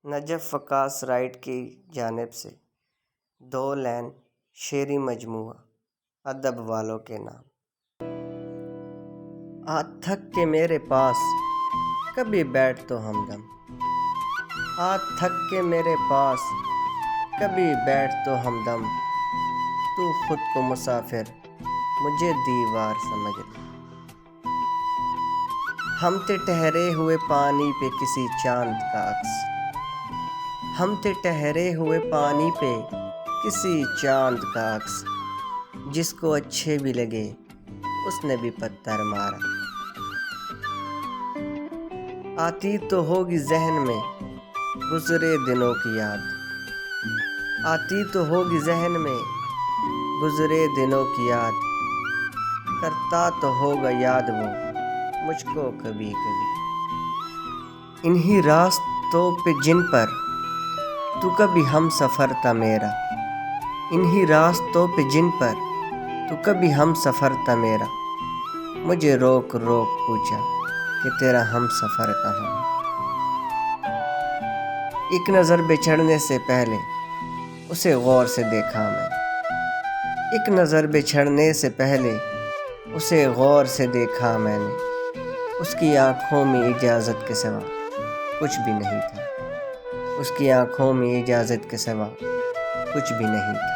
Najaf وقاص right کی جانب سے 2 لائن شعری مجموعہ ادب والوں کے نام۔ آ تھک کے میرے پاس کبھی بیٹھ تو ہمدم، آ تھک کے میرے پاس کبھی بیٹھ تو ہمدم، تو خود کو مسافر مجھے دیوار سمجھ لے۔ ہم تھے ٹھہرے ہوئے پانی پہ کسی چاند کا عکس، ہم تھے ٹھہرے ہوئے پانی پہ کسی چاند کا عکس، جس کو اچھے بھی لگے اس نے بھی پتھر مارا۔ آتی تو ہوگی ذہن میں گزرے دنوں کی یاد، آتی تو ہوگی ذہن میں گزرے دنوں کی یاد، کرتا تو ہوگا یاد وہ مجھ کو کبھی کبھی۔ انہی راستوں پہ جن پر تو کبھی ہم سفر تھا میرا، انہی راستوں پہ جن پر تو کبھی ہم سفر تھا میرا، مجھے روک روک پوچھا کہ تیرا ہم سفر کہاں۔ ایک نظر بچھڑنے سے پہلے اسے غور سے دیکھا میں نے، ایک نظر بچھڑنے سے پہلے اسے غور سے دیکھا میں نے، اس کی آنکھوں میں اجازت کے سوا کچھ بھی نہیں تھا، اس کی آنکھوں میں اجازت کے سوا کچھ بھی نہیں تھا۔